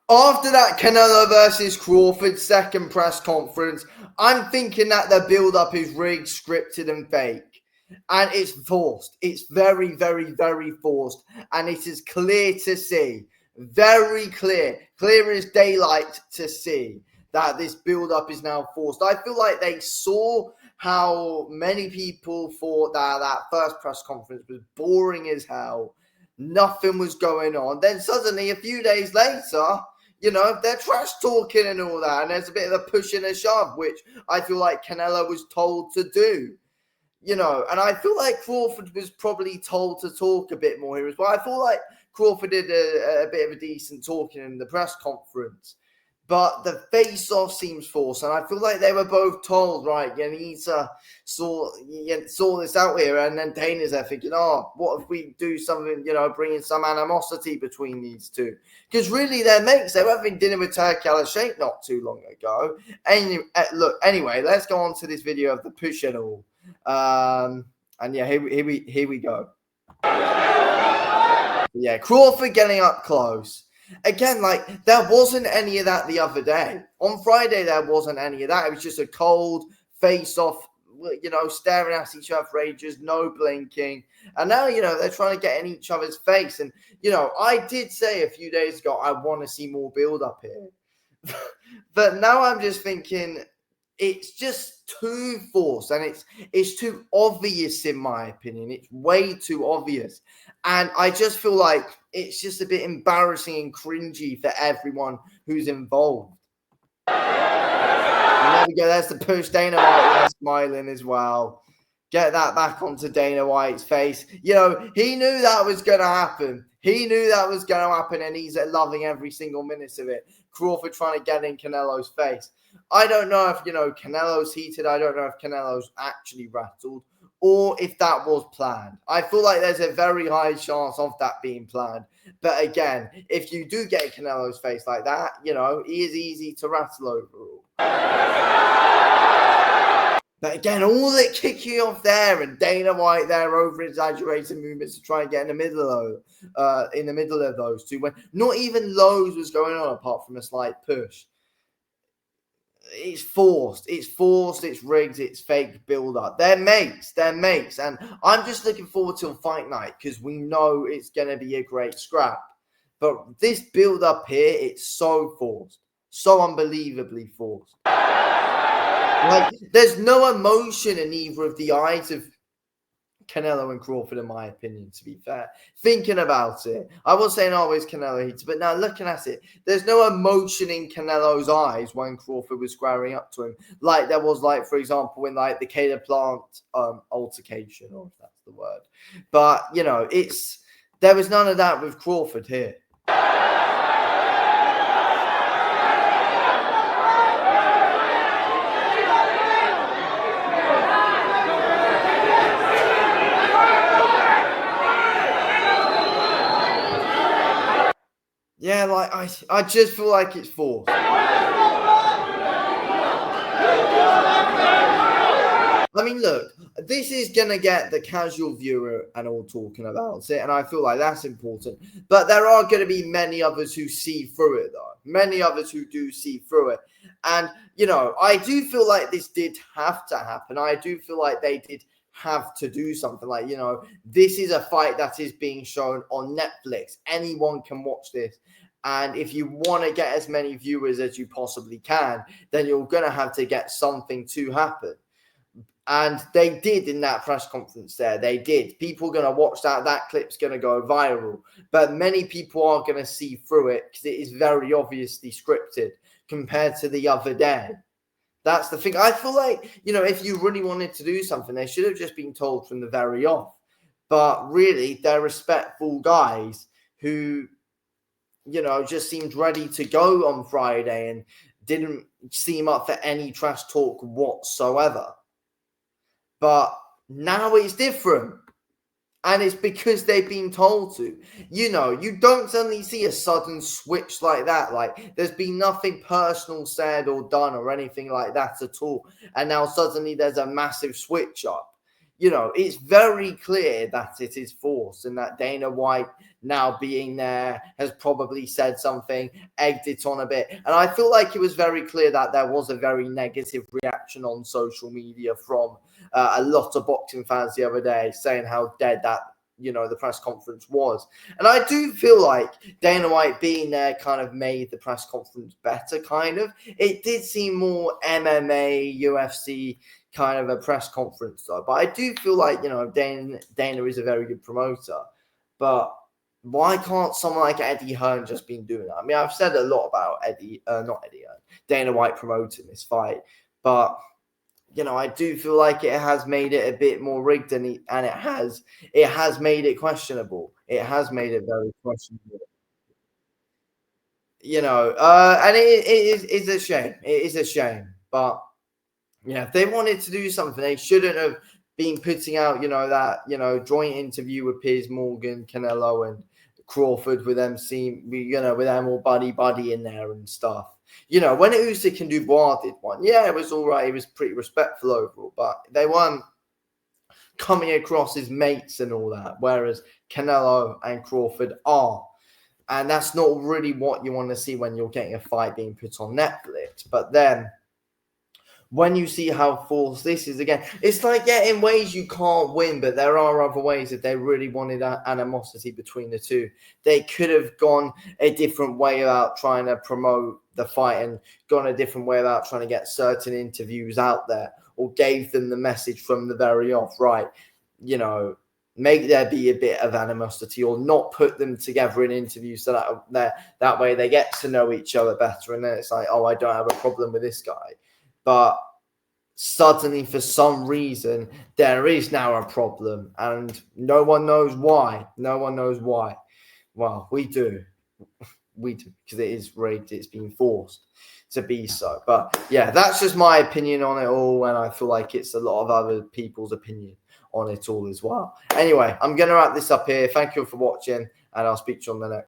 After that Canelo versus Crawford second press conference, I'm thinking that the build-up is rigged, scripted, and fake. And it's forced. It's very, very, very forced. And it is clear to see, very clear, clear as daylight to see that this build-up is now forced. I feel like they saw how many people thought that that first press conference was boring as hell. Nothing was going on. Then suddenly, a few days later, they're trash talking and all that. And there's a bit of a push and a shove, which I feel like Canelo was told to do. And I feel like Crawford was probably told to talk a bit more here as well. I feel like Crawford did a bit of a decent talking in the press conference. But the face-off seems forced, and I feel like they were both told, right, you need to sort this out here. And then Dana's there thinking, oh, what if we do something, bringing some animosity between these two? Because really, they're mates. They were having dinner with Turki Al-Sheikh not too long ago. Anyway, let's go on to this video of the push and all. And yeah, here we go. Yeah, Crawford getting up close. Again, like, there wasn't any of that the other day. On Friday, there wasn't any of that. It was just a cold face-off, staring at each other for ages, no blinking. And now, they're trying to get in each other's face. And, I did say a few days ago, I want to see more build-up here. But now I'm just thinking, it's just too forced, and it's too obvious, in my opinion. It's way too obvious. And I just feel like it's just a bit embarrassing and cringy for everyone who's involved. And there we go. There's the push. Dana White smiling as well. Get that back onto Dana White's face. He knew that was going to happen. He knew that was going to happen, and he's loving every single minute of it. Crawford trying to get in Canelo's face. I don't know if, Canelo's heated. I don't know if Canelo's actually rattled, or if that was planned. I feel like there's a very high chance of that being planned. But again, if you do get in Canelo's face like that, he is easy to rattle overall. But again, all that kicking off there, and Dana White there over exaggerating movements to try and get in the middle of those two, when not even loads was going on apart from a slight push. It's forced, it's rigged, it's fake build-up. They're mates, and I'm just looking forward to fight night because we know it's going to be a great scrap. But this build-up here, it's so forced, so unbelievably forced. Like, there's no emotion in either of the eyes of Canelo and Crawford, in my opinion, to be fair. Thinking about it, I was saying always Canelo heats, but now looking at it, there's no emotion in Canelo's eyes when Crawford was squaring up to him, like there was, like, for example, in like the Caleb Plant altercation, or if that's the word. But there was none of that with Crawford here. Yeah, like, I just feel like it's forced. I mean, look, this is going to get the casual viewer and all talking about it, and I feel like that's important. But there are going to be many others who see through it, though. Many others who do see through it. And, I do feel like this did have to happen. I do feel like they did have to do something. Like, this is a fight that is being shown on Netflix. Anyone can watch this. And if you want to get as many viewers as you possibly can, then you're going to have to get something to happen. And they did in that press conference there. They did. People are going to watch that. That clip's going to go viral. But many people are going to see through it because it is very obviously scripted compared to the other day. That's the thing. I feel like, if you really wanted to do something, they should have just been told from the very off. But really, they're respectful guys who, just seemed ready to go on Friday and didn't seem up for any trash talk whatsoever. But now it's different. And it's because they've been told to. You don't suddenly see a sudden switch like that. Like, there's been nothing personal said or done or anything like that at all. And now suddenly there's a massive switch up. it's very clear that it is forced, and that Dana White, now being there, has probably said something, egged it on a bit. And I feel like it was very clear that there was a very negative reaction on social media from a lot of boxing fans the other day, saying how dead that the press conference was. And I do feel like Dana White being there kind of made the press conference better, kind of. It did seem more MMA, UFC kind of a press conference, though. But I do feel like, Dana is a very good promoter. But why can't someone like Eddie Hearn just been doing that? I mean, I've said a lot about Dana White promoting this fight. But I do feel like it has made it a bit more rigged, and it has made it questionable. It has made it very questionable. And it's a shame. It is a shame. But if they wanted to do something, they shouldn't have been putting out, that joint interview with Piers Morgan, Canelo, and Crawford, with them with them all buddy in there and stuff. When Usyk and Dubois did one, yeah, it was all right. It was pretty respectful overall, but they weren't coming across as mates and all that, whereas Canelo and Crawford are. And that's not really what you want to see when you're getting a fight being put on Netflix. But then, when you see how forced this is, again, it's like, in ways you can't win, but there are other ways. If they really wanted that animosity between the two, they could have gone a different way about trying to promote the fight, and gone a different way about trying to get certain interviews out there, or gave them the message from the very off, right? Make there be a bit of animosity, or not put them together in interviews, so that way they get to know each other better. And then it's like, oh, I don't have a problem with this guy. But suddenly, for some reason, there is now a problem, and no one knows why. No one knows why. Well, we do. We do, because it is rigged. It's been forced to be so. But yeah, that's just my opinion on it all, and I feel like it's a lot of other people's opinion on it all as well. Anyway, I'm going to wrap this up here. Thank you for watching, and I'll speak to you on the next.